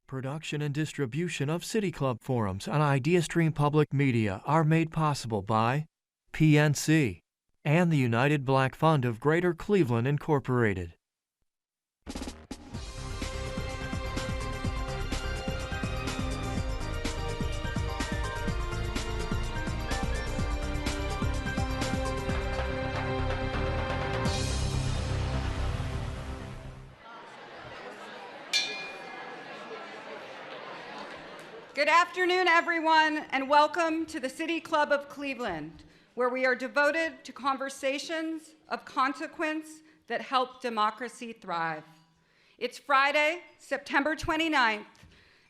Production and distribution of City Club forums on IdeaStream Public Media are made possible by PNC and the United Black Fund of Greater Cleveland, Incorporated. Good afternoon, everyone, and welcome to the City Club of Cleveland, where we are devoted to conversations of consequence that help democracy thrive. It's Friday, September 29th,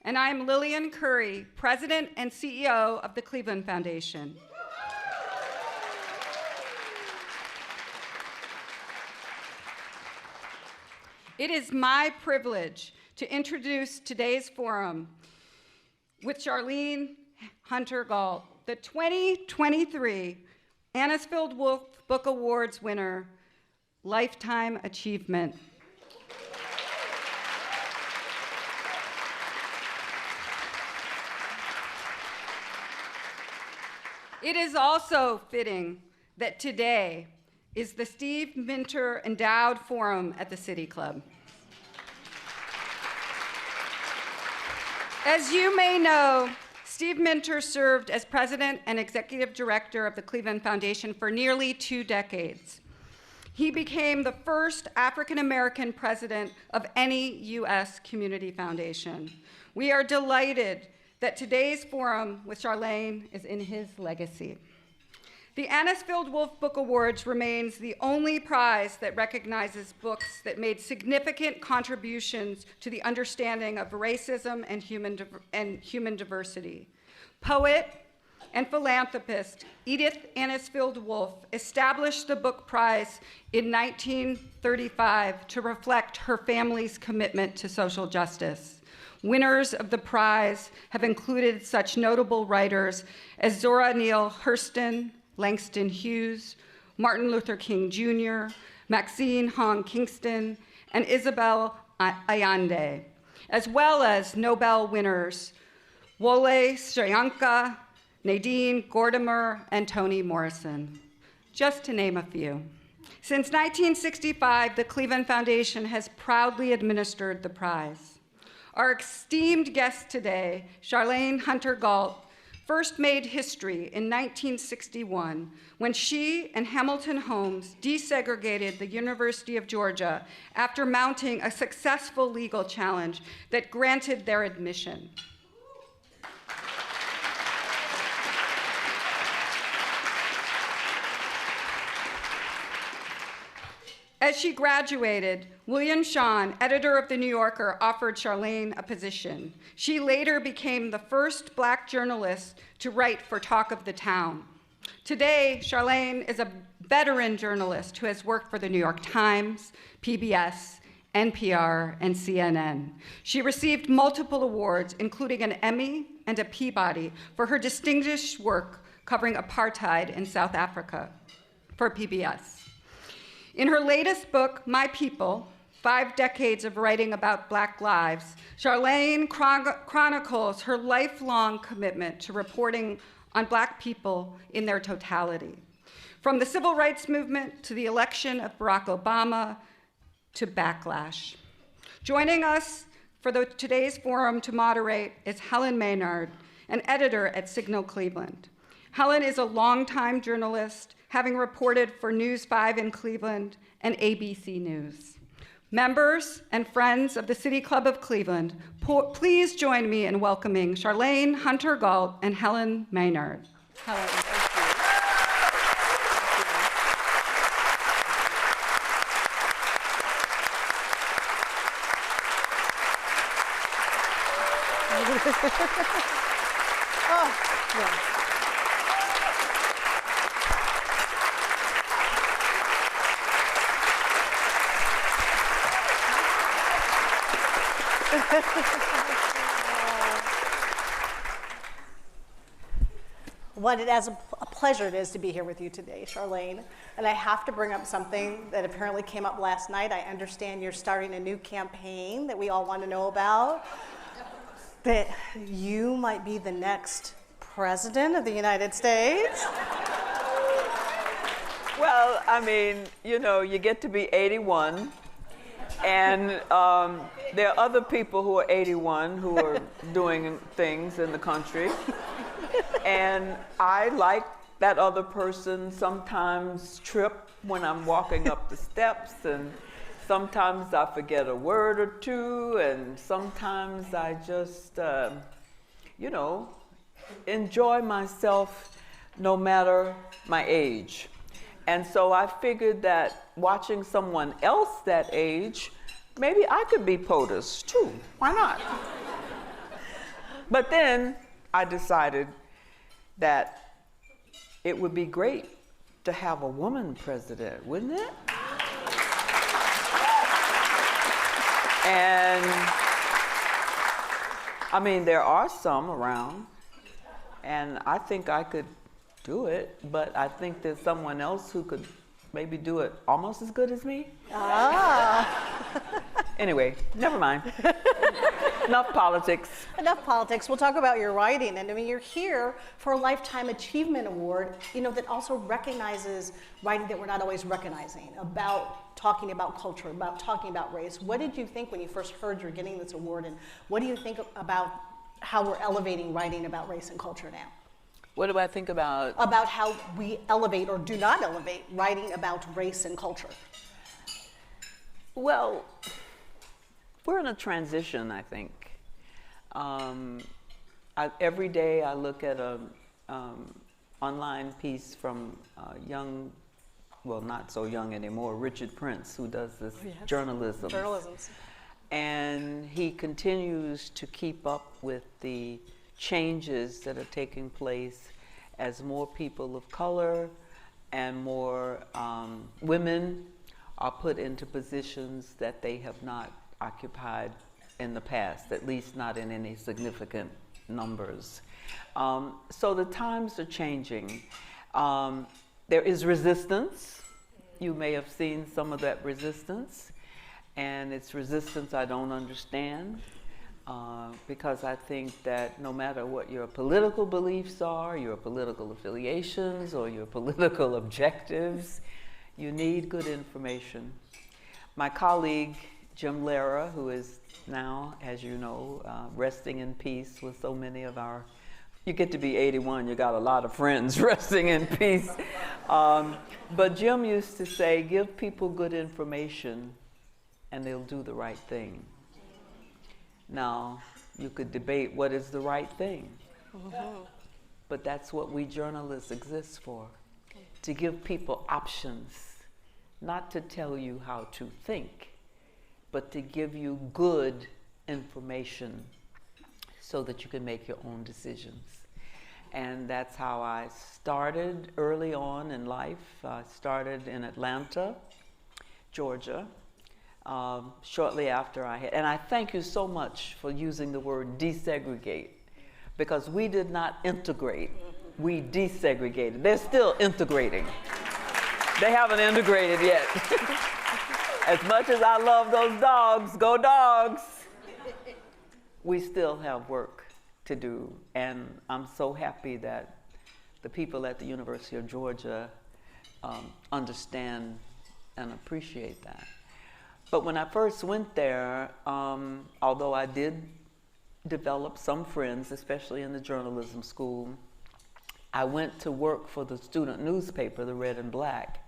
and I'm Lillian Curry, President and CEO of the Cleveland Foundation. It is my privilege to introduce today's forum with Charlayne Hunter-Gault, the 2023 Anisfield-Wolf Book Awards winner, Lifetime Achievement. It is also fitting that today is the Steve Minter Endowed Forum at the City Club. As you may know, Steve Minter served as president and executive director of the Cleveland Foundation for nearly 2 decades. He became the first African-American president of any U.S. community foundation. We are delighted that today's forum with Charlayne is in his legacy. The Anisfield-Wolf Book Awards remains the only prize that recognizes books that made significant contributions to the understanding of racism and human diversity. Poet and philanthropist Edith Anisfield-Wolf established the book prize in 1935 to reflect her family's commitment to social justice. Winners of the prize have included such notable writers as Zora Neale Hurston, Langston Hughes, Martin Luther King Jr., Maxine Hong Kingston, and Isabel Allende, as well as Nobel winners Wole Soyinka, Nadine Gordimer, and Toni Morrison, just to name a few. Since 1965, the Cleveland Foundation has proudly administered the prize. Our esteemed guest today, Charlayne Hunter-Gault, first made history in 1961 when she and Hamilton Holmes desegregated the University of Georgia after mounting a successful legal challenge that granted their admission. As she graduated, William Shawn, editor of The New Yorker, offered Charlayne a position. She later became the first Black journalist to write for Talk of the Town. Today, Charlayne is a veteran journalist who has worked for The New York Times, PBS, NPR, and CNN. She received multiple awards, including an Emmy and a Peabody, for her distinguished work covering apartheid in South Africa for PBS. In her latest book, My People, 5 Decades of Writing About Black Lives, Charlayne chronicles her lifelong commitment to reporting on Black people in their totality, from the civil rights movement to the election of Barack Obama to backlash. Joining us for today's forum to moderate is Helen Maynard, an editor at Signal Cleveland. Helen is a longtime journalist, having reported for News 5 in Cleveland and ABC News. Members and friends of the City Club of Cleveland, please join me in welcoming Charlayne Hunter-Gault and Helen Maynard. Helen, thank you. Oh, yeah. What a pleasure it is to be here with you today, Charlayne. And I have to bring up something that apparently came up last night. I understand you're starting a new campaign that we all want to know about. that you might be the next president of the United States? Well, I mean, you know, you get to be 81, and there are other people who are 81 who are doing things in the country. And I, like that other person, sometimes trip when I'm walking up the steps, and sometimes I forget a word or two, and sometimes I just, you know, enjoy myself no matter my age. And so I figured that watching someone else that age, maybe I could be POTUS too. Why not? But then I decided that it would be great to have a woman president, wouldn't it? And I mean, there are some around, and I think I could do it, but I think there's someone else who could maybe do it almost as good as me. Anyway, never mind. Enough politics. Enough politics. We'll talk about your writing. And I mean, you're here for a Lifetime Achievement Award, you know, that also recognizes writing that we're not always recognizing, about talking about culture, about talking about race. What did you think when you first heard you're getting this award, and what do you think about how we're elevating writing about race and culture now? What do I think about? About how we elevate or do not elevate writing about race and culture. Well, we're in a transition, I think. Every day I look at a online piece from young, well, not so young anymore, Richard Prince, who does this journalism. And he continues to keep up with the changes that are taking place as more people of color and more women are put into positions that they have not occupied in the past, at least not in any significant numbers. So the times are changing. There is resistance. You may have seen some of that resistance, and it's resistance I don't understand. Because I think that no matter what your political beliefs are, your political affiliations, or your political objectives, you need good information. My colleague, Jim Lehrer, who is now, as you know, resting in peace with so many of our, you get to be 81, you got a lot of friends resting in peace. But Jim used to say, give people good information and they'll do the right thing. Now, you could debate what is the right thing, but that's what we journalists exist for, to give people options, not to tell you how to think, but to give you good information so that you can make your own decisions. And that's how I started early on in life. I started in Atlanta, Georgia. Shortly after I had, and I thank you so much for using the word desegregate, because we did not integrate, we desegregated. They're still integrating. They haven't integrated yet. As much as I love those dogs, go dogs, we still have work to do. And I'm so happy that the people at the University of Georgia understand and appreciate that. But when I first went there, although I did develop some friends, especially in the journalism school, I went to work for the student newspaper, the Red and Black,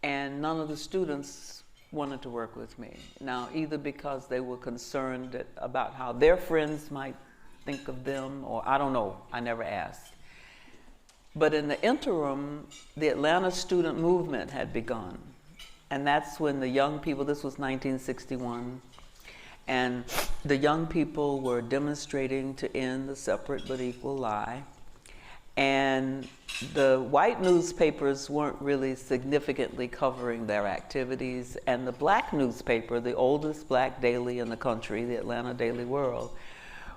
and none of the students wanted to work with me. Now, either because they were concerned about how their friends might think of them, or I don't know, I never asked. But in the interim, the Atlanta student movement had begun. And that's when the young people, this was 1961, and the young people were demonstrating to end the separate but equal lie. And the white newspapers weren't really significantly covering their activities, and the black newspaper, the oldest black daily in the country, the Atlanta Daily World,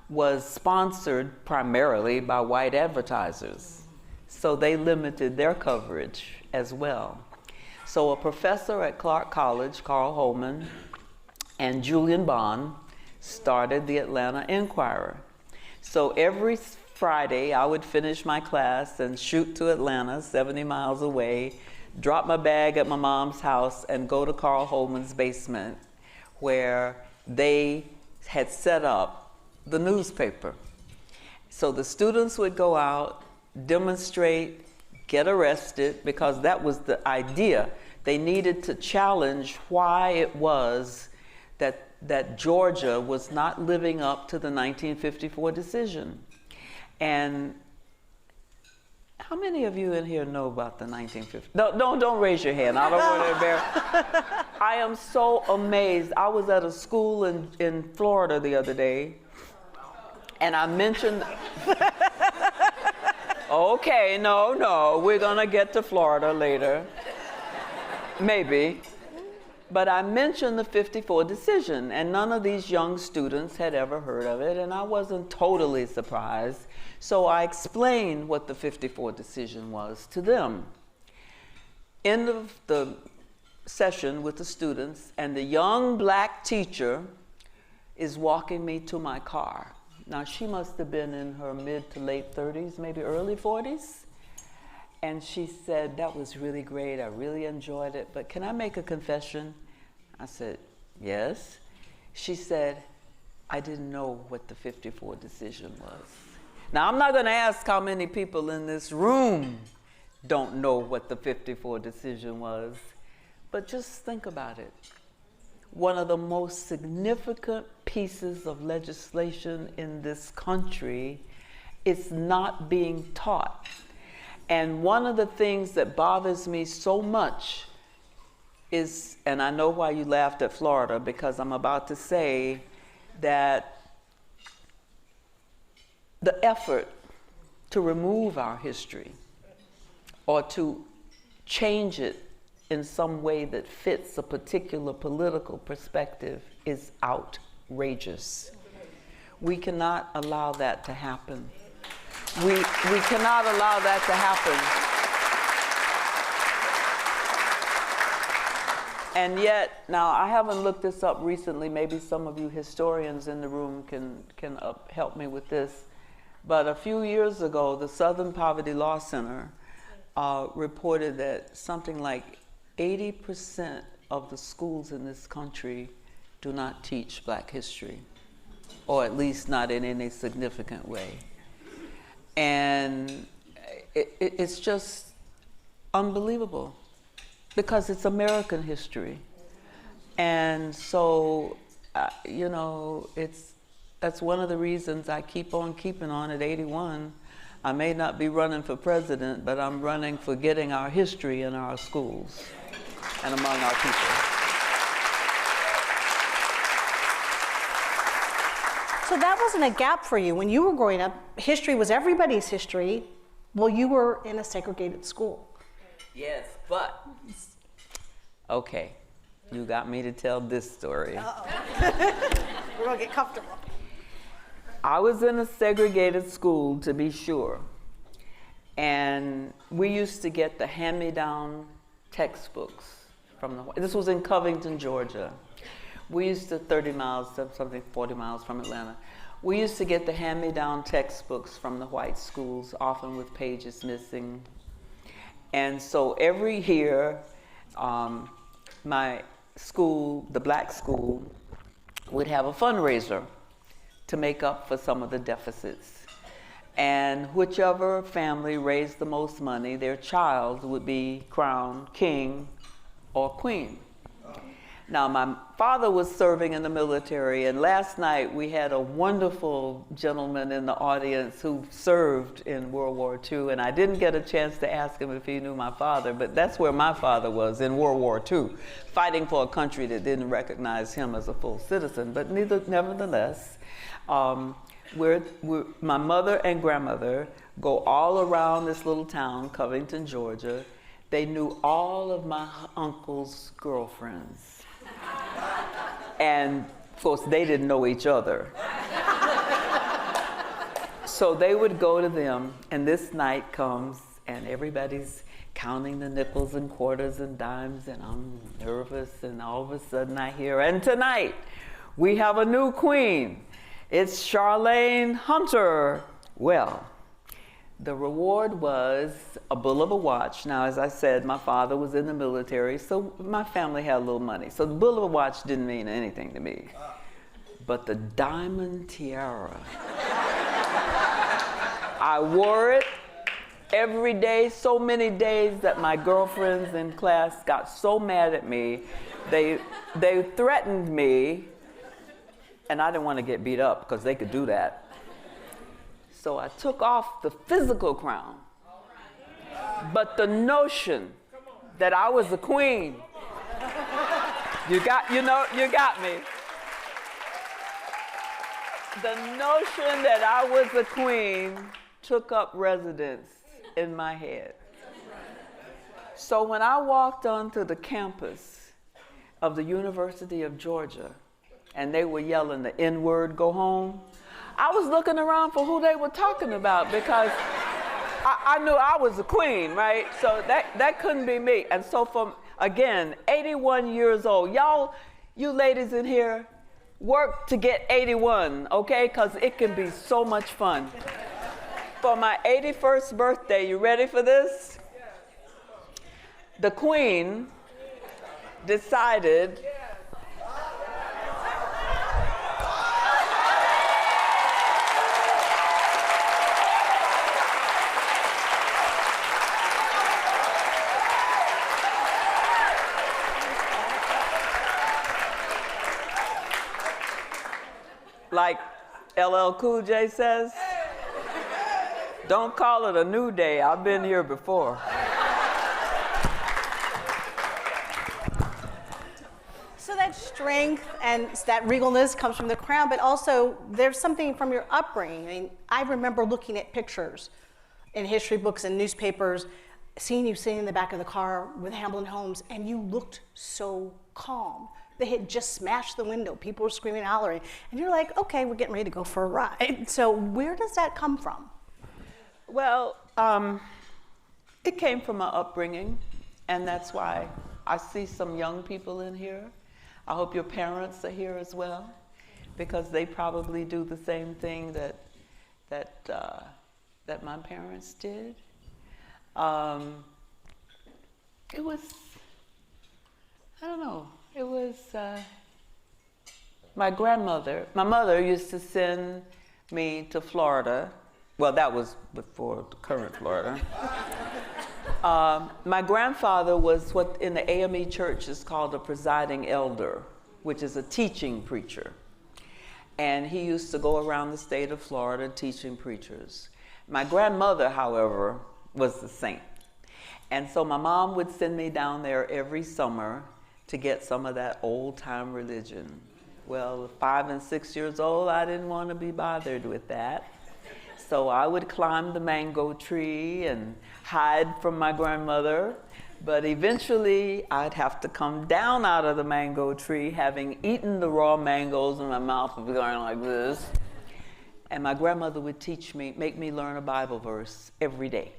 was sponsored primarily by white advertisers. So they limited their coverage as well. So a professor at Clark College, Carl Holman, and Julian Bond started the Atlanta Inquirer. So every Friday, I would finish my class and shoot to Atlanta, 70 miles away, drop my bag at my mom's house, and go to Carl Holman's basement, where they had set up the newspaper. So the students would go out, demonstrate, get arrested, because that was the idea. They needed to challenge why it was that Georgia was not living up to the 1954 decision. And how many of you in here know about the 1950? No, don't raise your hand. I don't want to embarrass. I am so amazed. I was at a school in Florida the other day, and I mentioned, okay, no, we're gonna get to Florida later, maybe. But I mentioned the 54 decision, and none of these young students had ever heard of it, and I wasn't totally surprised. So I explained what the 54 decision was to them. End of the session with the students, and the young black teacher is walking me to my car. Now, she must have been in her mid to late 30s, maybe early 40s. And she said, that was really great, I really enjoyed it, but can I make a confession? I said, yes. She said, I didn't know what the 54 decision was. Now, I'm not gonna ask how many people in this room don't know what the 54 decision was, but just think about it. One of the most significant pieces of legislation in this country is not being taught. And one of the things that bothers me so much is, and I know why you laughed at Florida, because I'm about to say that the effort to remove our history or to change it in some way that fits a particular political perspective is outrageous. We cannot allow that to happen. We cannot allow that to happen. And yet, now I haven't looked this up recently, maybe some of you historians in the room can help me with this, but a few years ago, the Southern Poverty Law Center reported that something like 80% of the schools in this country do not teach Black history, or at least not in any significant way. And it's just unbelievable, because it's American history. And so, that's one of the reasons I keep on keeping on at 81. I may not be running for president, but I'm running for getting our history in our schools and among our people. So that wasn't a gap for you. When you were growing up, history was everybody's history. Well, you were in a segregated school. Yes, but, okay, you got me to tell this story. Uh-oh. We're gonna get comfortable. I was in a segregated school, to be sure, and we used to get the hand-me-down textbooks from this was in Covington, Georgia. We used to, 30 miles, something 40 miles from Atlanta. We used to get the hand-me-down textbooks from the white schools, often with pages missing. And so every year, my school, the black school, would have a fundraiser to make up for some of the deficits. And whichever family raised the most money, their child would be crowned king or queen. Now, my father was serving in the military, and last night we had a wonderful gentleman in the audience who served in World War II, and I didn't get a chance to ask him if he knew my father, but that's where my father was, in World War II, fighting for a country that didn't recognize him as a full citizen. But nevertheless, my mother and grandmother go all around this little town, Covington, Georgia. They knew all of my uncle's girlfriends. And of course, they didn't know each other. So they would go to them, and this night comes, and everybody's counting the nickels and quarters and dimes, and I'm nervous, and all of a sudden I hear, and tonight, We have a new queen. It's Charlayne Hunter. Well, the reward was a bull of a watch. Now, as I said, my father was in the military, so my family had a little money. So the bull of a watch didn't mean anything to me. But the diamond tiara, I wore it every day, so many days that my girlfriends in class got so mad at me. They threatened me, and I didn't want to get beat up because they could do that. So I took off the physical crown. But the notion that I was a queen, you got me. The notion that I was a queen took up residence in my head. So when I walked onto the campus of the University of Georgia and they were yelling the N-word, go home, I was looking around for who they were talking about because I knew I was a queen, right? So that couldn't be me. And so from, again, 81 years old, y'all, you ladies in here, work to get 81, okay? Because it can be so much fun. For my 81st birthday, you ready for this? The Queen decided like LL Cool J says, don't call it a new day. I've been here before. So that strength and that regalness comes from the crown, but also there's something from your upbringing. I mean, I remember looking at pictures in history books and newspapers, seeing you sitting in the back of the car with Hamlin Holmes, and you looked so calm. They had just smashed the window. People were screaming, hollering. And you're like, okay, we're getting ready to go for a ride. So where does that come from? Well, it came from my upbringing, and that's why I see some young people in here. I hope your parents are here as well, because they probably do the same thing that my parents did. It was, I don't know. It was my mother used to send me to Florida. Well, that was before the current Florida. My grandfather was what in the AME church is called a presiding elder, which is a teaching preacher. And he used to go around the state of Florida teaching preachers. My grandmother, however, was the saint. And so my mom would send me down there every summer to get some of that old-time religion. Well, 5 and 6 years old, I didn't want to be bothered with that. So I would climb the mango tree and hide from my grandmother, but eventually I'd have to come down out of the mango tree, having eaten the raw mangoes, and my mouth would be going like this. And my grandmother would make me learn a Bible verse every day.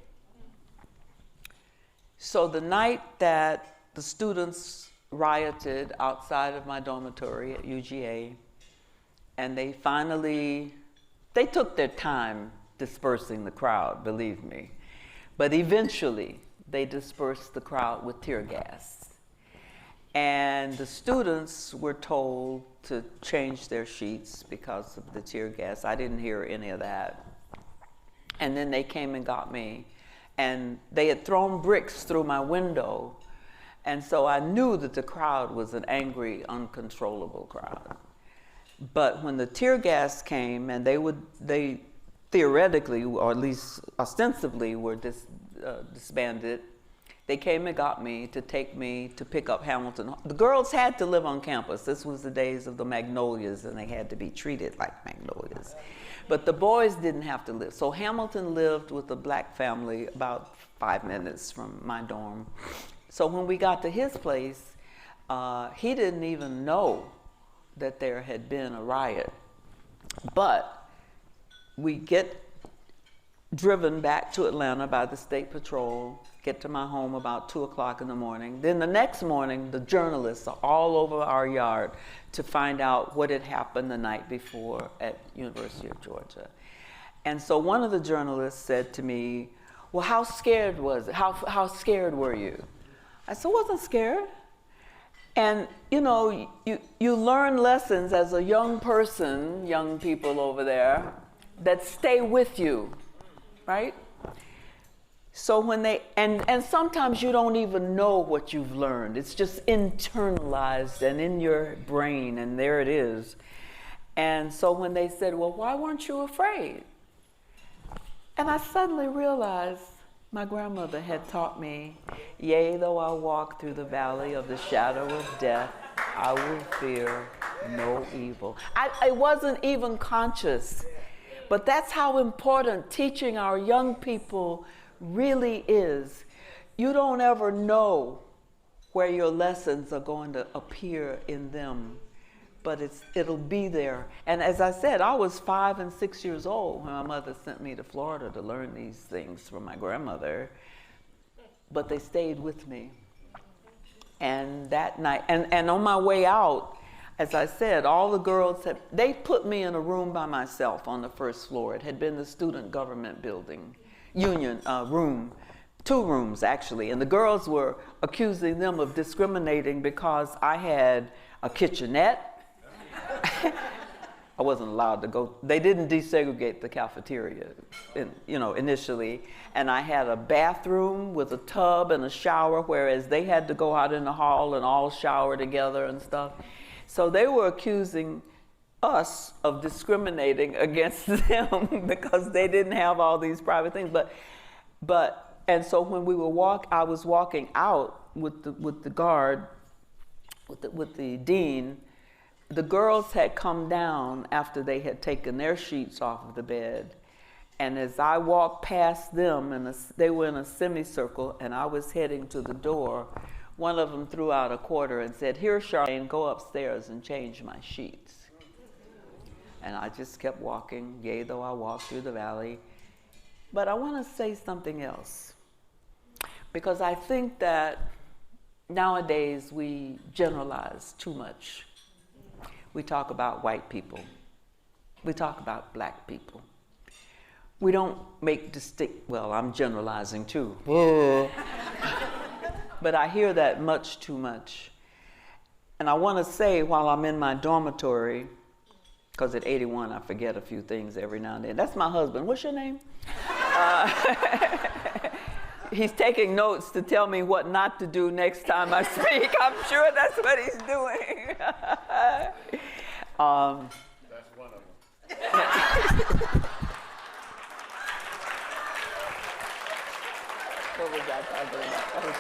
So the night that the students rioted outside of my dormitory at UGA, and they took their time dispersing the crowd, believe me. But eventually, they dispersed the crowd with tear gas. And the students were told to change their sheets because of the tear gas. I didn't hear any of that. And then they came and got me, and they had thrown bricks through my window. And so I knew that the crowd was an angry, uncontrollable crowd. But when the tear gas came, and they theoretically, or at least ostensibly, were disbanded, they came and got me to take me to pick up Hamilton. The girls had to live on campus. This was the days of the magnolias, and they had to be treated like magnolias. But the boys didn't have to live. So Hamilton lived with a black family about 5 minutes from my dorm. So when we got to his place, he didn't even know that there had been a riot. But we get driven back to Atlanta by the state patrol, get to my home about 2 o'clock in the morning. Then the next morning, the journalists are all over our yard to find out what had happened the night before at University of Georgia. And so one of the journalists said to me, well, how scared was it? How scared were you? I said, I wasn't scared. And you know, you learn lessons as a young person, young people over there, that stay with you, right? So when they, and sometimes you don't even know what you've learned. It's just internalized and in your brain, and there it is. And so when they said, well, why weren't you afraid? And I suddenly realized my grandmother had taught me, yea, though I walk through the valley of the shadow of death, I will fear no evil. I wasn't even conscious, but that's how important teaching our young people really is. You don't ever know where your lessons are going to appear in them, but it'll be there. And as I said, I was 5 and 6 years old when my mother sent me to Florida to learn these things from my grandmother, but they stayed with me. And that night, and on my way out, as I said, all the girls they put me in a room by myself on the first floor. It had been the student government building, union room, 2 rooms actually. And the girls were accusing them of discriminating because I had a kitchenette. I wasn't allowed to go. They didn't desegregate the cafeteria, initially. And I had a bathroom with a tub and a shower, whereas they had to go out in the hall and all shower together and stuff. So they were accusing us of discriminating against them because they didn't have all these private things. And so when I was walking out with the guard, with the dean. The girls had come down after they had taken their sheets off of the bed. And as I walked past them, they were in a semicircle, and I was heading to the door, one of them threw out a quarter and said, "Here, Charlayne, go upstairs and change my sheets." And I just kept walking, yea, though I walk through the valley. But I want to say something else, because I think that nowadays we generalize too much. We talk about white people. We talk about black people. We don't make well, I'm generalizing too. But I hear that much too much. And I want to say, while I'm in my dormitory, because at 81 I forget a few things every now and then. That's my husband. What's your name? He's taking notes to tell me what not to do next time I speak. I'm sure that's what he's doing. That's one of them. What was I talking about? I was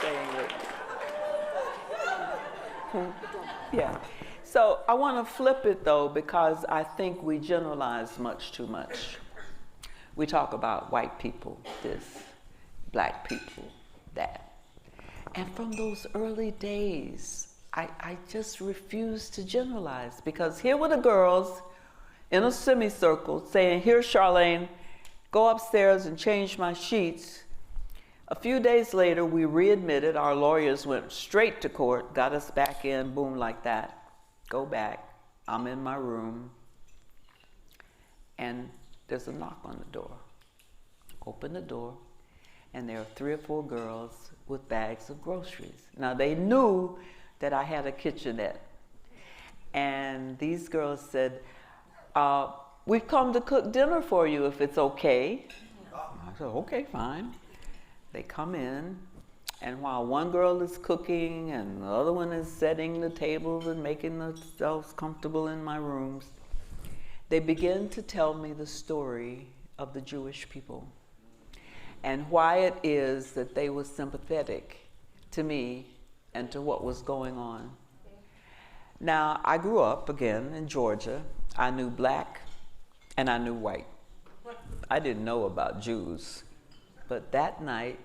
saying yeah. So I want to flip it though, because I think we generalize much too much. We talk about white people, this, black people, that. And from those early days, I just refused to generalize, because here were the girls in a semicircle saying, "Here, Charlayne, go upstairs and change my sheets." A few days later, we readmitted. Our lawyers went straight to court, got us back in, boom, like that. Go back. I'm in my room. And there's a knock on the door. Open the door, and there are 3 or 4 girls with bags of groceries. Now, they knew that I had a kitchenette. And these girls said, "We've come to cook dinner for you if it's okay." I said, "Okay, fine." They come in, and while one girl is cooking and the other one is setting the tables and making themselves comfortable in my rooms, they begin to tell me the story of the Jewish people and why it is that they were sympathetic to me and to what was going on. Now, I grew up again in Georgia. I knew black and I knew white. I didn't know about Jews. But that night,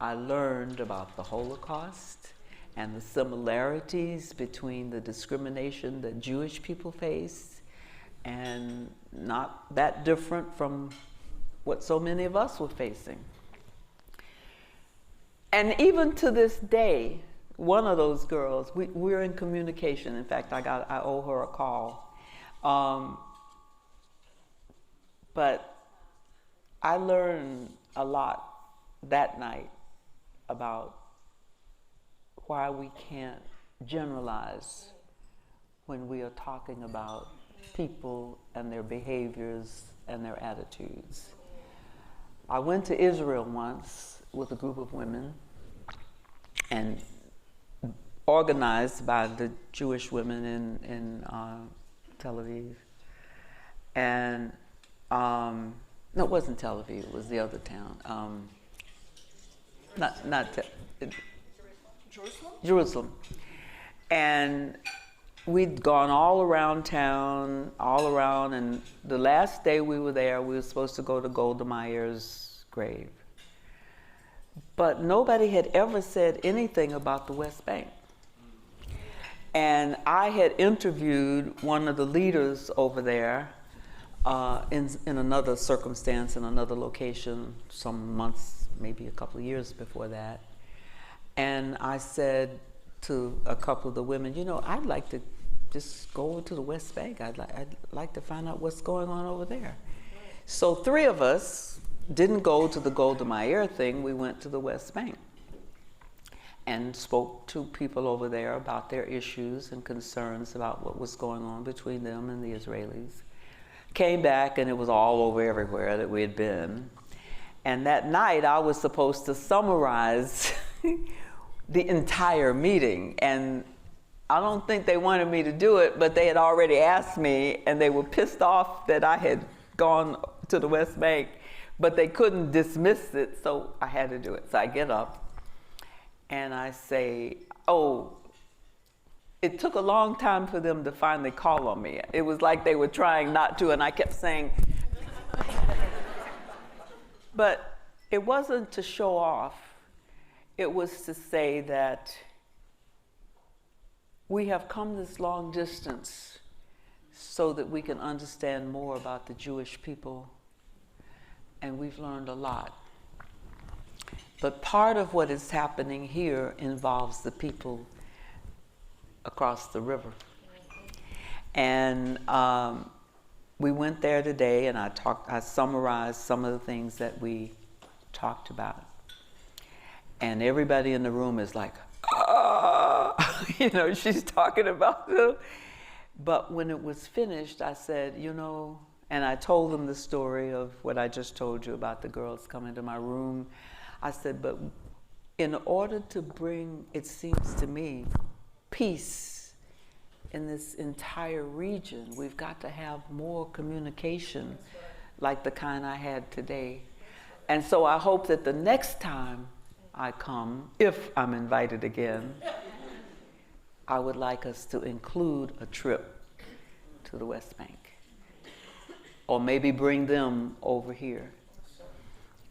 I learned about the Holocaust and the similarities between the discrimination that Jewish people faced, and not that different from what so many of us were facing. And even to this day, one of those girls, we're in communication. In fact, I owe her a call. But I learned a lot that night about why we can't generalize when we are talking about people and their behaviors and their attitudes. I went to Israel once with a group of women, and organized by the Jewish women in Tel Aviv. And no, it wasn't Tel Aviv, it was the other town. Jerusalem. And we'd gone all around town, and the last day we were there, we were supposed to go to Golda Meir's grave. But nobody had ever said anything about the West Bank. And I had interviewed one of the leaders over there in another circumstance, in another location, some months, maybe a couple of years before that. And I said to a couple of the women, you know, I'd like to just go over to the West Bank. I'd like to find out what's going on over there. So 3 of us didn't go to the Golda Meir thing. We went to the West Bank and spoke to people over there about their issues and concerns about what was going on between them and the Israelis. Came back, and it was all over everywhere that we had been. And that night, I was supposed to summarize the entire meeting. And I don't think they wanted me to do it, but they had already asked me, and they were pissed off that I had gone to the West Bank, but they couldn't dismiss it, so I had to do it. So I get up, and I say, oh, it took a long time for them to finally call on me. It was like they were trying not to, and I kept saying, but it wasn't to show off. It was to say that we have come this long distance so that we can understand more about the Jewish people, and we've learned a lot. But part of what is happening here involves the people across the river. And we went there today, and I summarized some of the things that we talked about. And everybody in the room is like, you know, she's talking about them. But when it was finished, I said, you know, and I told them the story of what I just told you about the girls coming to my room. I said, but in order to bring, it seems to me, peace in this entire region, we've got to have more communication like the kind I had today. And so I hope that the next time I come, if I'm invited again, I would like us to include a trip to the West Bank, or maybe bring them over here.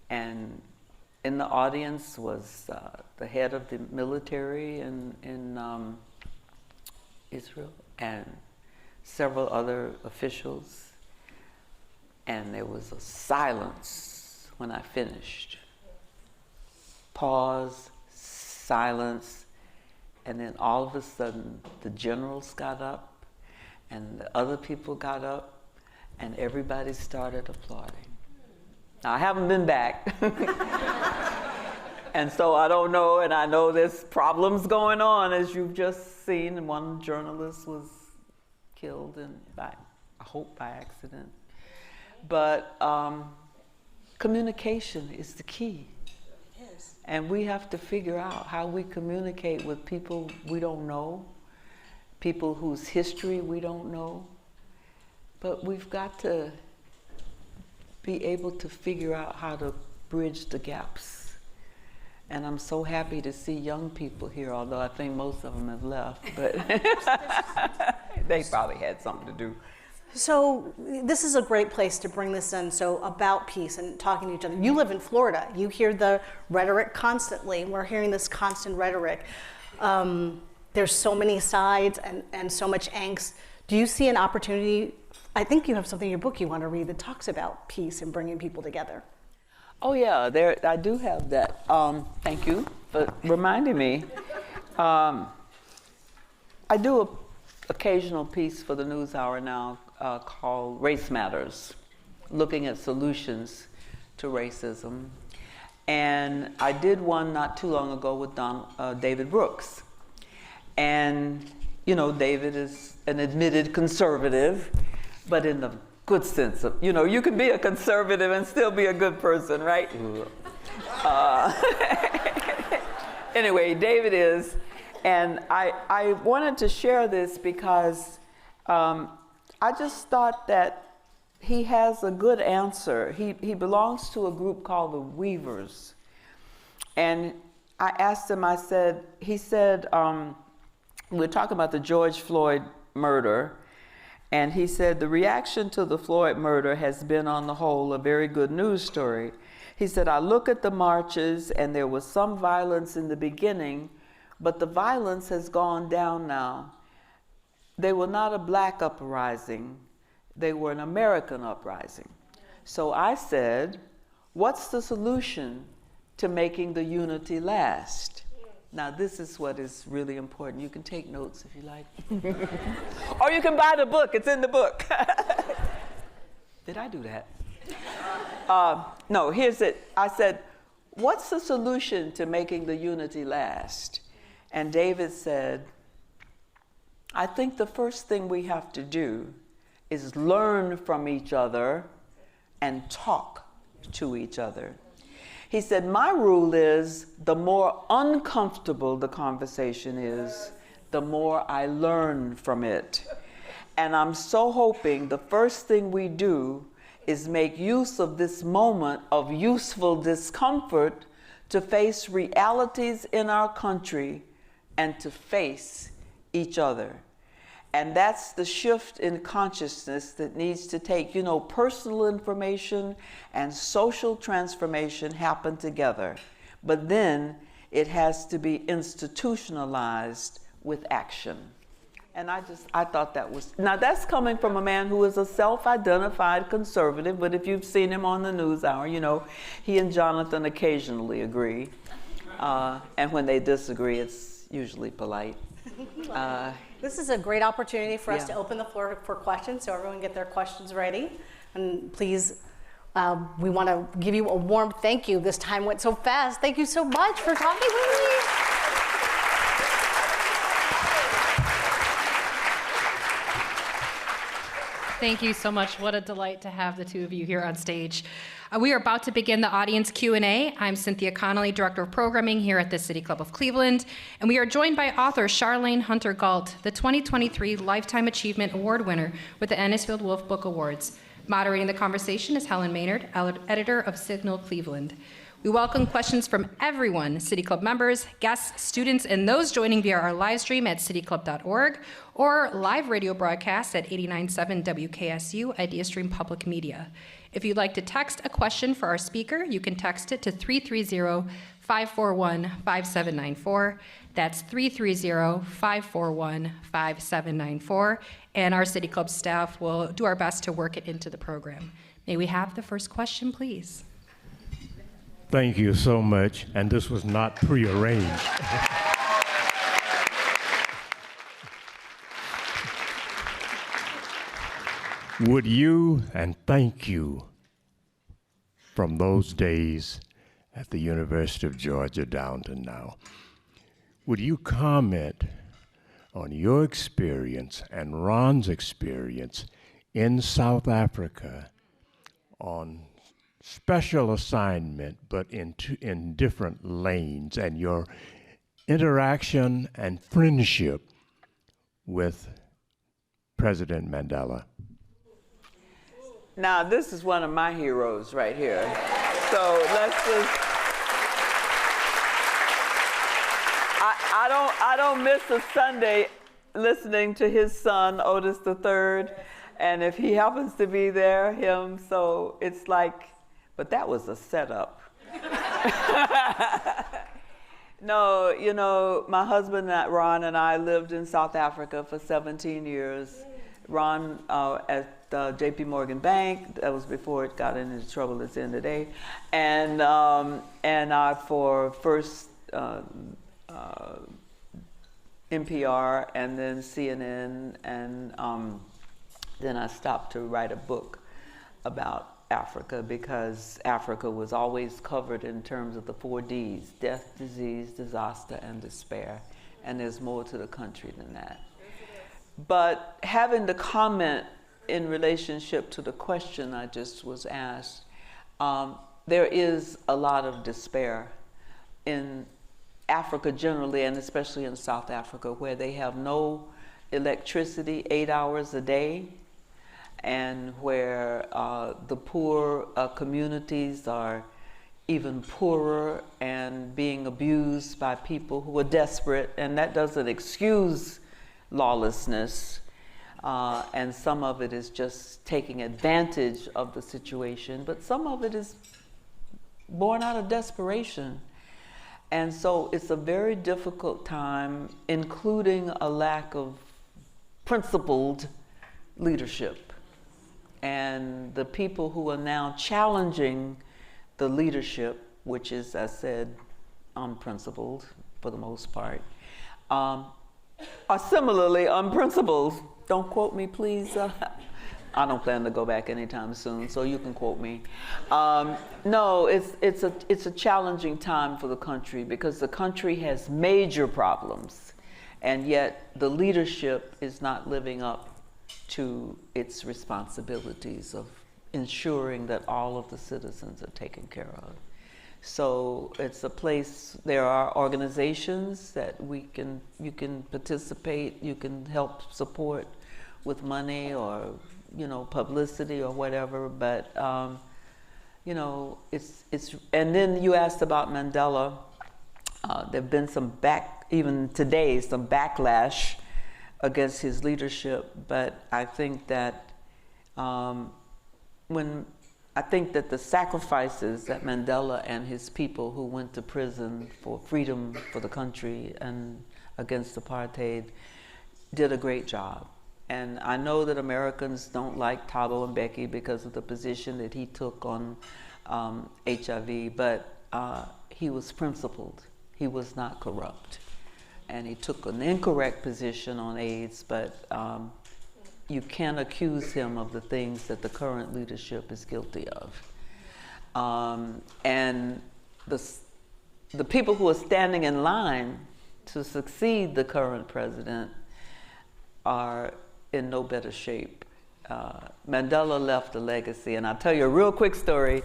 And in the audience was the head of the military in Israel, and several other officials. And there was a silence when I finished. Pause, silence, and then all of a sudden the generals got up and the other people got up and everybody started applauding. Now, I haven't been back. And so I don't know, and I know there's problems going on, as you've just seen, and one journalist was killed, I hope by accident. But communication is the key. Yes. And we have to figure out how we communicate with people we don't know, people whose history we don't know. But we've got to be able to figure out how to bridge the gaps. And I'm so happy to see young people here, although I think most of them have left, but they probably had something to do. So this is a great place to bring this in. So about peace and talking to each other. You live in Florida. You hear the rhetoric constantly. We're hearing this constant rhetoric. There's so many sides and so much angst. Do you see an opportunity? I think you have something in your book you want to read that talks about peace and bringing people together. Oh yeah, I do have that. Thank you. for reminding me. I do an occasional piece for the NewsHour now called Race Matters, looking at solutions to racism. And I did one not too long ago with David Brooks. And, you know, David is an admitted conservative, but in the good sense of, you know, you can be a conservative and still be a good person, right? Anyway, David is, and I wanted to share this because I just thought that he has a good answer. He belongs to a group called the Weavers. And I asked him, he said, we were talking about the George Floyd murder, and he said, the reaction to the Floyd murder has been, on the whole, a very good news story. He said, I look at the marches, and there was some violence in the beginning, but the violence has gone down now. They were not a black uprising, they were an American uprising. So I said, what's the solution to making the unity last? Now this is what is really important. You can take notes if you like. Or you can buy the book, it's in the book. Did I do that? No, here's it. I said, what's the solution to making the unity last? And David said, I think the first thing we have to do is learn from each other and talk to each other. He said, my rule is the more uncomfortable the conversation is, the more I learn from it. And I'm so hoping the first thing we do is make use of this moment of useful discomfort to face realities in our country and to face each other. And that's the shift in consciousness that needs to take, you know, personal information and social transformation happen together. But then it has to be institutionalized with action. And I thought that was, now that's coming from a man who is a self-identified conservative, but if you've seen him on the NewsHour, you know, he and Jonathan occasionally agree. And when they disagree, it's usually polite. This is a great opportunity for us to open the floor for questions, so everyone get their questions ready. And please, we want to give you a warm thank you. This time went so fast. Thank you so much for talking with me. Thank you so much. What a delight to have the two of you here on stage. We are about to begin the audience Q&A. I'm Cynthia Connolly, Director of Programming here at the City Club of Cleveland, and we are joined by author Charlayne Hunter-Gault, the 2023 Lifetime Achievement Award winner with the Anisfield-Wolf Book Awards. Moderating the conversation is Helen Maynard, editor of Signal Cleveland. We welcome questions from everyone, City Club members, guests, students, and those joining via our live stream at cityclub.org or live radio broadcast at 89.7 WKSU Idea Stream Public Media. If you'd like to text a question for our speaker, you can text it to 330-541-5794. That's 330-541-5794. And our City Club staff will do our best to work it into the program. May we have the first question, please? Thank you so much, and this was not prearranged. Would you, and thank you, from those days at the University of Georgia down to now, would you comment on your experience and Ron's experience in South Africa on special assignment, but in different lanes, and your interaction and friendship with President Mandela? Now, this is one of my heroes right here. So let's just, I don't miss a Sunday listening to his son, Otis III, and if he happens to be there, him, so it's like, but that was a setup. No, you know, my husband, Ron, and I lived in South Africa for 17 years. Ron at J.P. Morgan Bank, that was before it got into trouble it's in today, and I for first NPR and then CNN, and then I stopped to write a book about Africa, because Africa was always covered in terms of the 4 Ds: death, disease, disaster, and despair. And there's more to the country than that. But having the comment in relationship to the question I just was asked, there is a lot of despair in Africa generally, and especially in South Africa, where they have no electricity 8 hours a day, and where the poor communities are even poorer and being abused by people who are desperate, and that doesn't excuse lawlessness, and some of it is just taking advantage of the situation, but some of it is born out of desperation. And so it's a very difficult time, including a lack of principled leadership. And the people who are now challenging the leadership, which is, as I said, unprincipled for the most part, are similarly unprincipled. Don't quote me, please. I don't plan to go back anytime soon, so you can quote me. No, it's a challenging time for the country, because the country has major problems, and yet the leadership is not living up to its responsibilities of ensuring that all of the citizens are taken care of. So it's a place, there are organizations that you can participate, you can help support with money or publicity or whatever, but it's and then you asked about Mandela. There've been even today, some backlash against his leadership, but I think that the sacrifices that Mandela and his people who went to prison for freedom for the country and against apartheid did a great job. And I know that Americans don't like Thabo Mbeki because of the position that he took on HIV, but he was principled. He was not corrupt. And he took an incorrect position on AIDS, but you can't accuse him of the things that the current leadership is guilty of. And the people who are standing in line to succeed the current president are in no better shape. Mandela left a legacy, and I'll tell you a real quick story.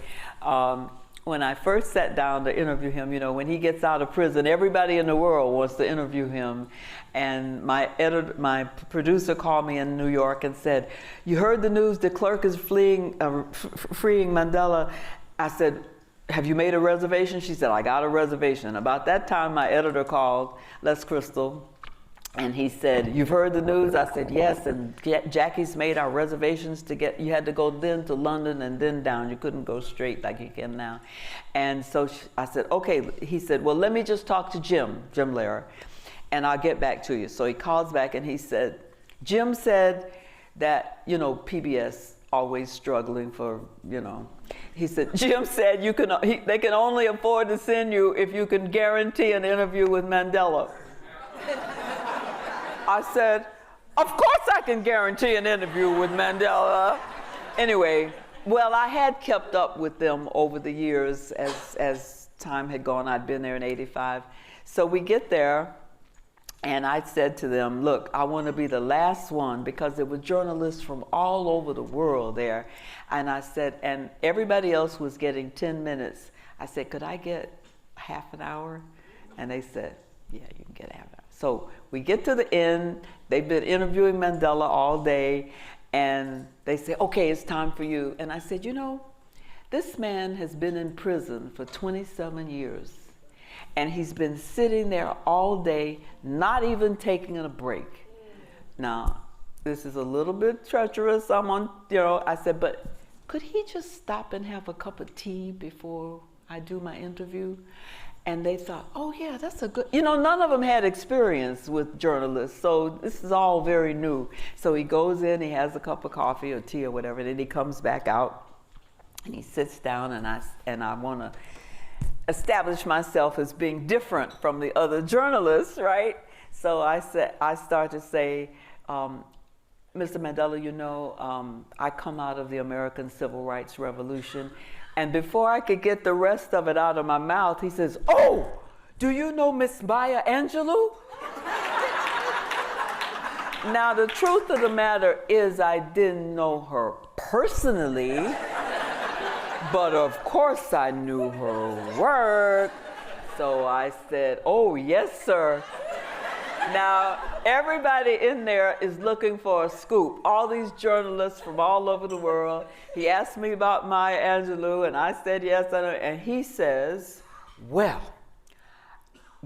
When I first sat down to interview him, when he gets out of prison, everybody in the world wants to interview him. And my producer called me in New York and said, "You heard the news, the clerk is freeing Mandela." I said, "Have you made a reservation?" She said, "I got a reservation." About that time, my editor called, Les Crystal, and he said, "You've heard the news?" I said, "Yes, and Jackie's made our reservations you had to go then to London and then down. You couldn't go straight like you can now." And so I said, "Okay." He said, "Well, let me just talk to Jim Lehrer, and I'll get back to you." So he calls back and he said, "Jim said that, PBS always struggling for, He said, Jim said they can only afford to send you if you can guarantee an interview with Mandela." I said, "Of course I can guarantee an interview with Mandela." Anyway, well, I had kept up with them over the years as time had gone. I'd been there in '85. So we get there, and I said to them, "Look, I want to be the last one," because there were journalists from all over the world there. And I said, and everybody else was getting 10 minutes. I said, "Could I get half an hour?" And they said, "Yeah, you can get half an hour." So we get to the end. They've been interviewing Mandela all day, and they say, "Okay, it's time for you." And I said, this man has been in prison for 27 years, and he's been sitting there all day, not even taking a break. Now, this is a little bit treacherous. I said, "But could he just stop and have a cup of tea before I do my interview?" And they thought, "Oh yeah, that's a good," none of them had experience with journalists, so this is all very new. So he goes in, he has a cup of coffee or tea or whatever, then he comes back out and he sits down, and I want to establish myself as being different from the other journalists, right? So I started to say, Mr. Mandela, you know, I come out of the American Civil Rights Revolution, and before I could get the rest of it out of my mouth, he says, "Oh, do you know Miss Maya Angelou?" Now, the truth of the matter is I didn't know her personally, but of course I knew her work. So I said, "Oh, yes, sir." Now, everybody in there is looking for a scoop. All these journalists from all over the world. He asked me about Maya Angelou, and I said yes, I know. And he says, "Well,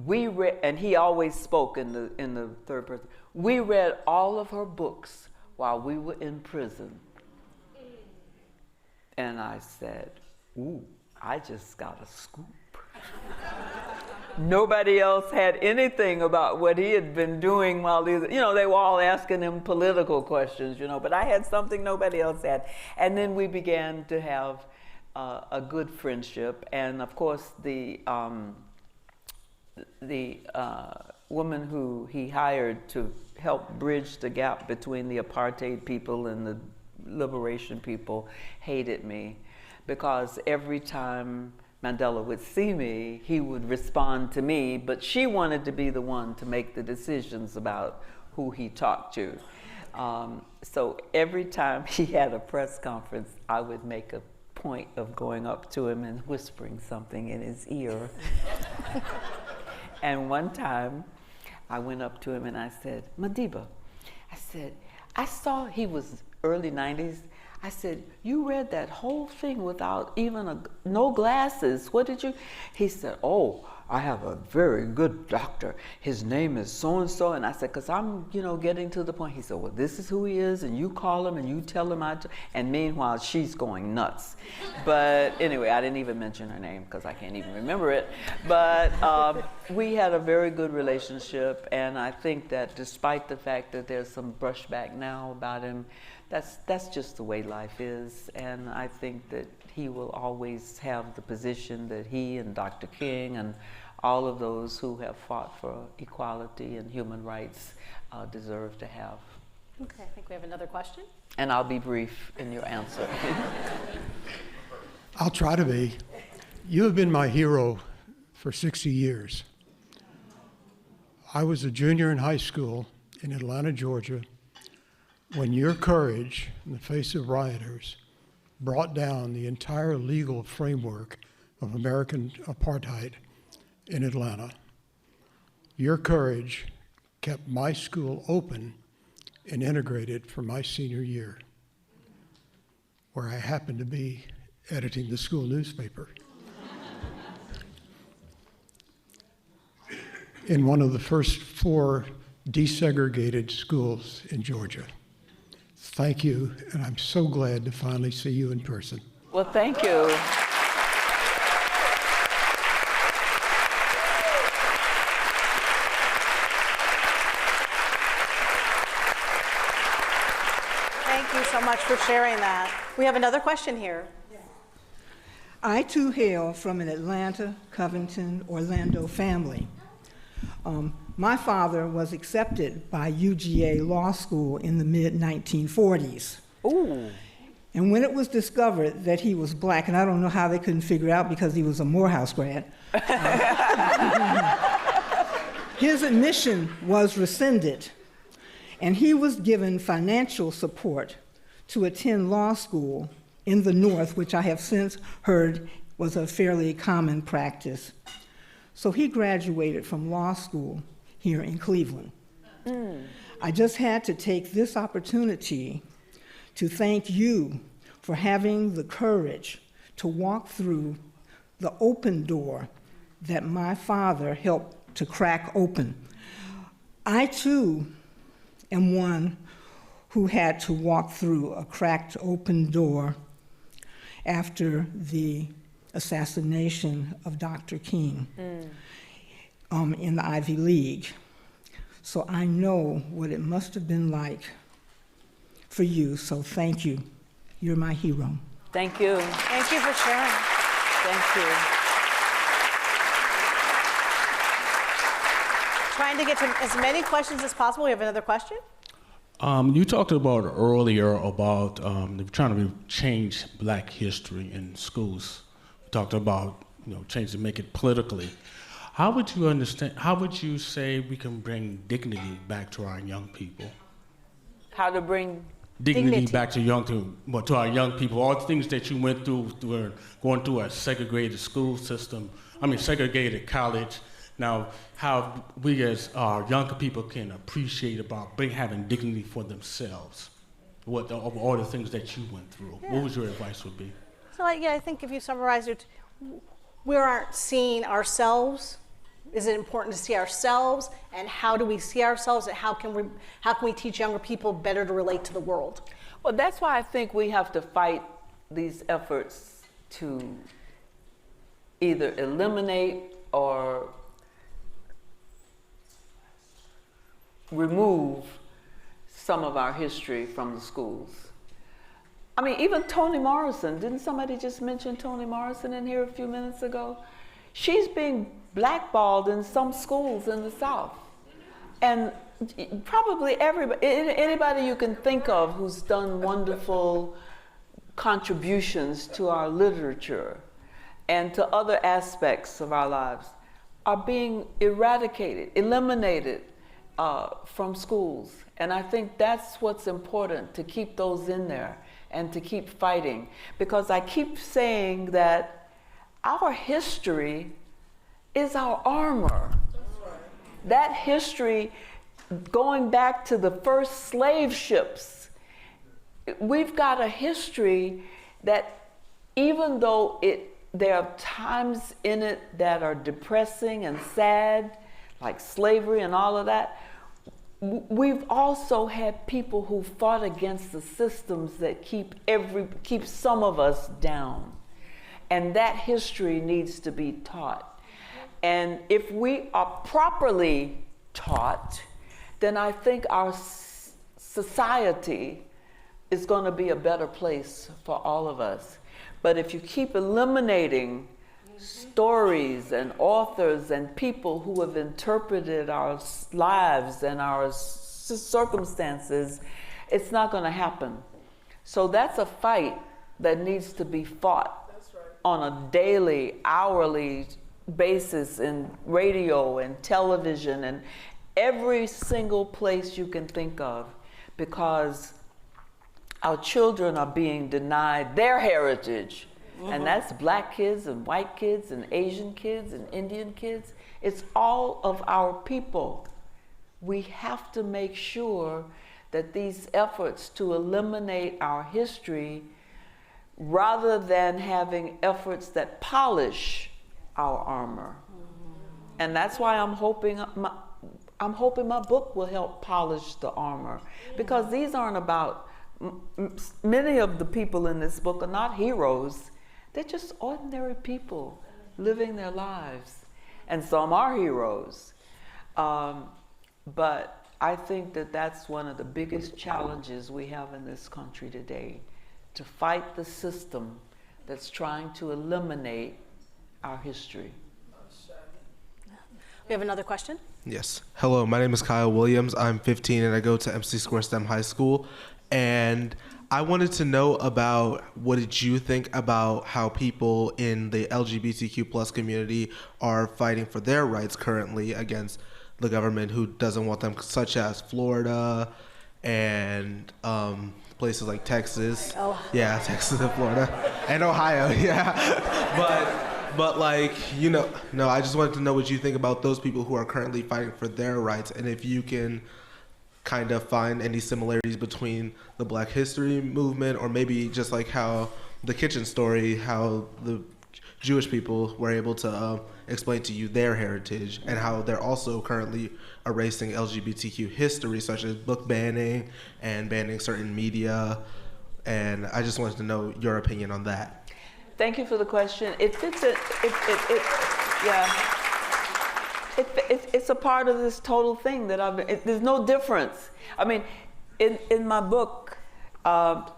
we read," and he always spoke in the third person. "We read all of her books while we were in prison." And I said, "Ooh, I just got a scoop." Nobody else had anything about what he had been doing while he was, you know, they were all asking him political questions, you know, but I had something nobody else had. And then we began to have a good friendship. And of course, the woman who he hired to help bridge the gap between the apartheid people and the liberation people hated me, because every time Mandela would see me, he would respond to me, but she wanted to be the one to make the decisions about who he talked to. So every time he had a press conference, I would make a point of going up to him and whispering something in his ear. And one time, I went up to him and I said, "Madiba," I said, "I saw," he was early 90s, I said, "You read that whole thing without even no glasses. What did you?" He said, "Oh, I have a very good doctor. His name is so-and-so." And I said, "Because I'm, you know, getting to the point." He said, "Well, this is who he is, and you call him and you tell him and meanwhile, she's going nuts." But anyway, I didn't even mention her name because I can't even remember it. But we had a very good relationship, and I think that despite the fact that there's some brushback now about him, that's just the way life is, and I think that he will always have the position that he and Dr. King and all of those who have fought for equality and human rights deserve to have. Okay, I think we have another question. And I'll be brief in your answer. I'll try to be. You have been my hero for 60 years. I was a junior in high school in Atlanta, Georgia, when your courage in the face of rioters brought down the entire legal framework of American apartheid in Atlanta. Your courage kept my school open and integrated for my senior year, where I happened to be editing the school newspaper. In one of the first 4 desegregated schools in Georgia. Thank you, and I'm so glad to finally see you in person. Well, thank you. Thank you so much for sharing that. We have another question here. I too hail from an Atlanta, Covington, Orlando family. My father was accepted by UGA Law School in the mid-1940s. Ooh. And when it was discovered that he was black, and I don't know how they couldn't figure out because he was a Morehouse grad, his admission was rescinded, and he was given financial support to attend law school in the North, which I have since heard was a fairly common practice. So he graduated from law school here in Cleveland. I just had to take this opportunity to thank you for having the courage to walk through the open door that my father helped to crack open. I too am one who had to walk through a cracked open door after the assassination of Dr. King in the Ivy League. So I know what it must have been like for you, so thank you. You're my hero. Thank you. Thank you for sharing. Thank you. trying to get to as many questions as possible. We have another question. You talked about earlier about trying to change Black history in schools. You talked about change to make it politically. How would you understand? How would you say we can bring dignity back to our young people? How to bring dignity back to our young people? All the things that you went through going through a segregated school system. Segregated college. Now, how we as young people can appreciate about having dignity for themselves, all the things that you went through. Yeah. What would your advice would be? So, I think if you summarize it, we aren't seeing ourselves. Is it important to see ourselves? And how do we see ourselves? And how can we teach younger people better to relate to the world? Well, that's why I think we have to fight these efforts to either eliminate or remove some of our history from the schools. Even Toni Morrison, didn't somebody just mention Toni Morrison in here a few minutes ago? She's being blackballed in some schools in the South. And probably anybody you can think of who's done wonderful contributions to our literature and to other aspects of our lives are being eliminated from schools. And I think that's what's important, to keep those in there and to keep fighting. Because I keep saying that our history is our armor. That history, going back to the first slave ships, we've got a history that even though there are times in it that are depressing and sad, like slavery and all of that, we've also had people who fought against the systems that keep some of us down. And that history needs to be taught. And if we are properly taught, then I think our society is going to be a better place for all of us. But if you keep eliminating stories and authors and people who have interpreted our lives and our circumstances, it's not going to happen. So that's a fight that needs to be fought on a daily, hourly basis in radio and television and every single place you can think of, because our children are being denied their heritage. And that's Black kids and white kids and Asian kids and Indian kids. It's all of our people. We have to make sure that these efforts to eliminate our history, rather than having efforts that polish our armor. And that's why I'm hoping my book will help polish the armor, because these aren't about, many of the people in this book are not heroes. They're just ordinary people living their lives. And some are heroes. But I think that that's one of the biggest challenges we have in this country today, to fight the system that's trying to eliminate our history. We have another question? Yes. Hello, my name is Kyle Williams. I'm 15 and I go to MC Square STEM High School. And I wanted to know about, what did you think about how people in the LGBTQ plus community are fighting for their rights currently against the government who doesn't want them, such as Florida and places like Texas. Oh. Yeah, Texas and Florida. And Ohio, yeah. But like, no, I just wanted to know what you think about those people who are currently fighting for their rights, and if you can kind of find any similarities between the Black History movement, or maybe just like how the kitchen story, how the Jewish people were able to explain to you their heritage, and how they're also currently erasing LGBTQ history, such as book banning and banning certain media. And I just wanted to know your opinion on that. Thank you for the question. It fits it. It's a part of this total thing that there's no difference. I mean, in my book,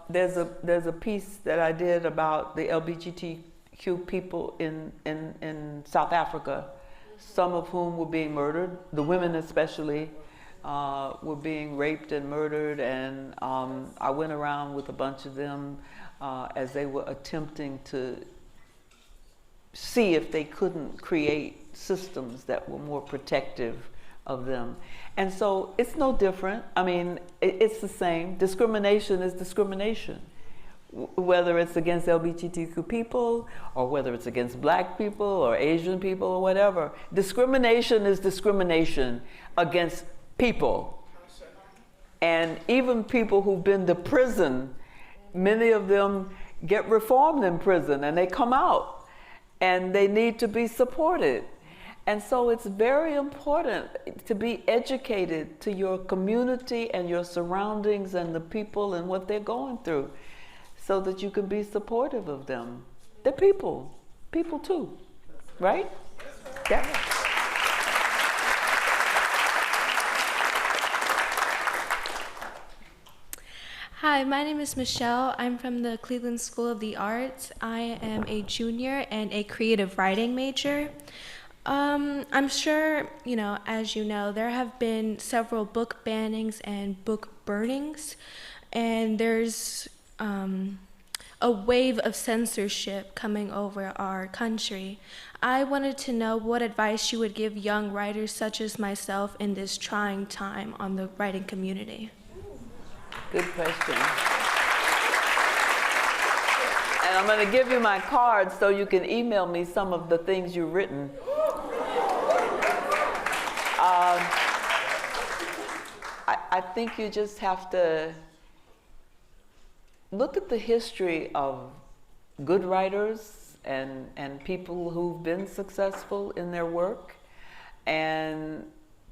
there's a piece that I did about the LGBTQ people in South Africa, some of whom were being murdered. The women especially were being raped and murdered, and I went around with a bunch of them as they were attempting to see if they couldn't create systems that were more protective of them. And so it's no different. I mean, it's the same. Discrimination is discrimination. Whether it's against LGBTQ people, or whether it's against black people, or Asian people, or whatever. Discrimination is discrimination against people. And even people who've been to prison, many of them get reformed in prison, and they come out. And they need to be supported. And so it's very important to be educated to your community and your surroundings and the people and what they're going through, so that you can be supportive of them. They're people too, right? Yeah. Hi, my name is Michelle. I'm from the Cleveland School of the Arts. I am a junior and a creative writing major. I'm sure, as you know, there have been several book bannings and book burnings, and there's a wave of censorship coming over our country. I wanted to know what advice you would give young writers such as myself in this trying time on the writing community. Good question. And I'm going to give you my card so you can email me some of the things you've written. I think you just have to look at the history of good writers and people who've been successful in their work. And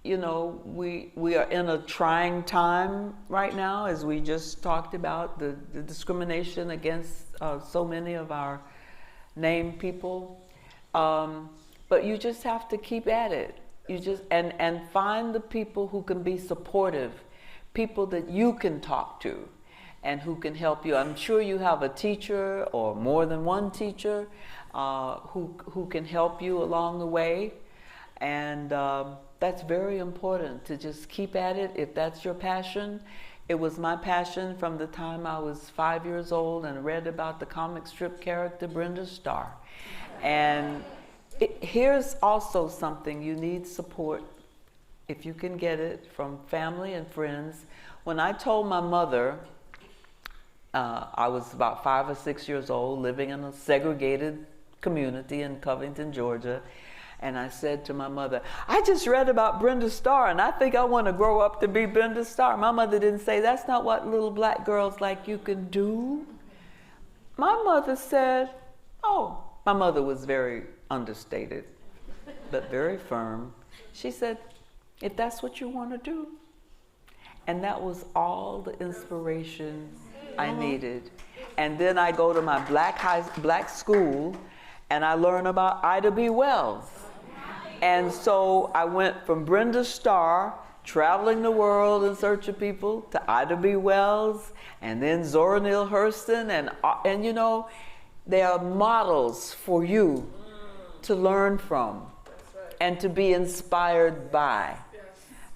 we are in a trying time right now, as we just talked about, the discrimination against so many of our named people. But you just have to keep at it. You just and find the people who can be supportive, people that you can talk to and who can help you. I'm sure you have a teacher or more than one teacher who can help you along the way. And that's very important, to just keep at it if that's your passion. It was my passion from the time I was 5 years old and read about the comic strip character Brenda Starr. And here's also something: you need support, if you can get it, from family and friends. When I told my mother, I was about 5 or 6 years old, living in a segregated community in Covington, Georgia. And I said to my mother, I just read about Brenda Starr, and I think I want to grow up to be Brenda Starr. My mother didn't say, that's not what little black girls like you can do. My mother said, oh, my mother was very understated, but very firm. She said, if that's what you want to do. And that was all the inspiration I needed. And then I go to my black school, and I learn about Ida B. Wells. And so I went from Brenda Starr, traveling the world in search of people, to Ida B. Wells, and then Zora Neale Hurston, and they are models for you to learn from and to be inspired by.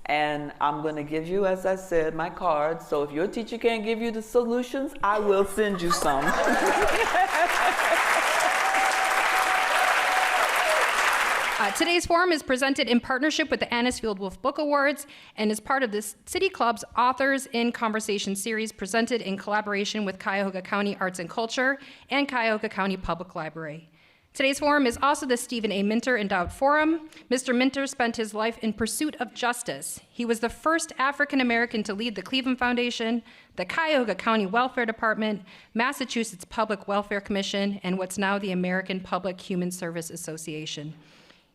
And I'm going to give you, as I said, my card. So if your teacher can't give you the solutions, I will send you some. Today's forum is presented in partnership with the Anisfield-Wolf Book Awards and is part of the City Club's Authors in Conversation series, presented in collaboration with Cuyahoga County Arts and Culture and Cuyahoga County Public Library. Today's forum is also the Stephen A. Minter Endowed Forum. Mr. Minter spent his life in pursuit of justice. He was the first African American to lead the Cleveland Foundation, the Cuyahoga County Welfare Department, Massachusetts Public Welfare Commission, and what's now the American Public Human Service Association.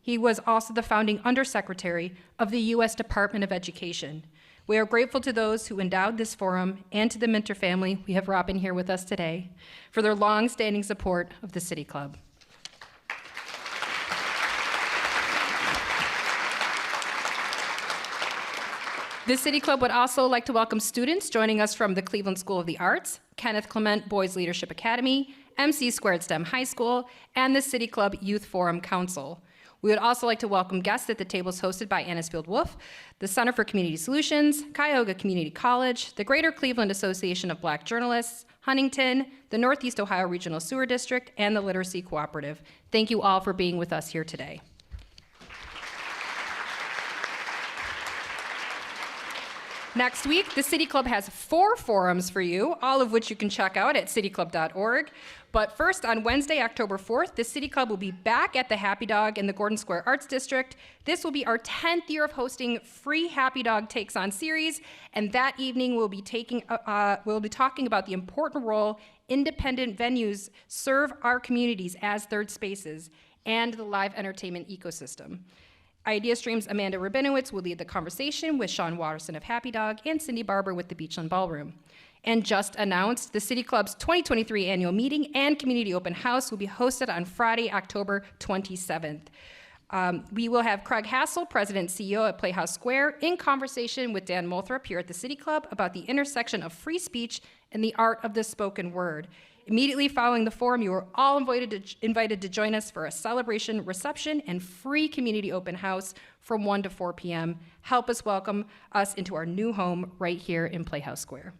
He was also the founding undersecretary of the U.S. Department of Education. We are grateful to those who endowed this forum and to the Minter family, we have Robin here with us today, for their long-standing support of the City Club. The City Club would also like to welcome students joining us from the Cleveland School of the Arts, Kenneth Clement Boys Leadership Academy, MC Squared STEM High School, and the City Club Youth Forum Council. We would also like to welcome guests at the tables hosted by Anisfield-Wolf, the Center for Community Solutions, Cuyahoga Community College, the Greater Cleveland Association of Black Journalists, Huntington, the Northeast Ohio Regional Sewer District, and the Literacy Cooperative. Thank you all for being with us here today. Next week, the City Club has 4 forums for you, all of which you can check out at cityclub.org. But first, on Wednesday, October 4th, the City Club will be back at the Happy Dog in the Gordon Square Arts District. This will be our 10th year of hosting free Happy Dog Takes On series, and that evening we'll be talking about the important role independent venues serve our communities as third spaces and the live entertainment ecosystem. Idea Stream's Amanda Rabinowitz will lead the conversation with Sean Watterson of Happy Dog and Cindy Barber with the Beachland Ballroom. And just announced, the City Club's 2023 annual meeting and community open house will be hosted on Friday, October 27th. We will have Craig Hassel, President and CEO at Playhouse Square, in conversation with Dan Moulthrop here at the City Club about the intersection of free speech and the art of the spoken word. Immediately following the forum, you are all invited to join us for a celebration, reception, and free community open house from 1 to 4 p.m. Help us welcome us into our new home right here in Playhouse Square.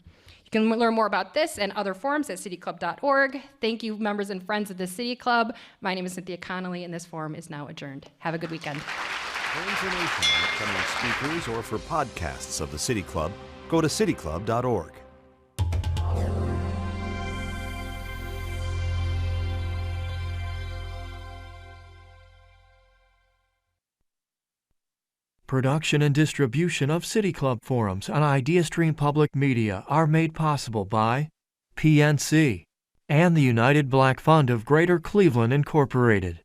You can learn more about this and other forums at cityclub.org. Thank you, members and friends of the City Club. My name is Cynthia Connolly, and this forum is now adjourned. Have a good weekend. For information on upcoming speakers or for podcasts of the City Club, go to cityclub.org. Production and distribution of City Club forums on IdeaStream Public Media are made possible by PNC and the United Black Fund of Greater Cleveland, Incorporated.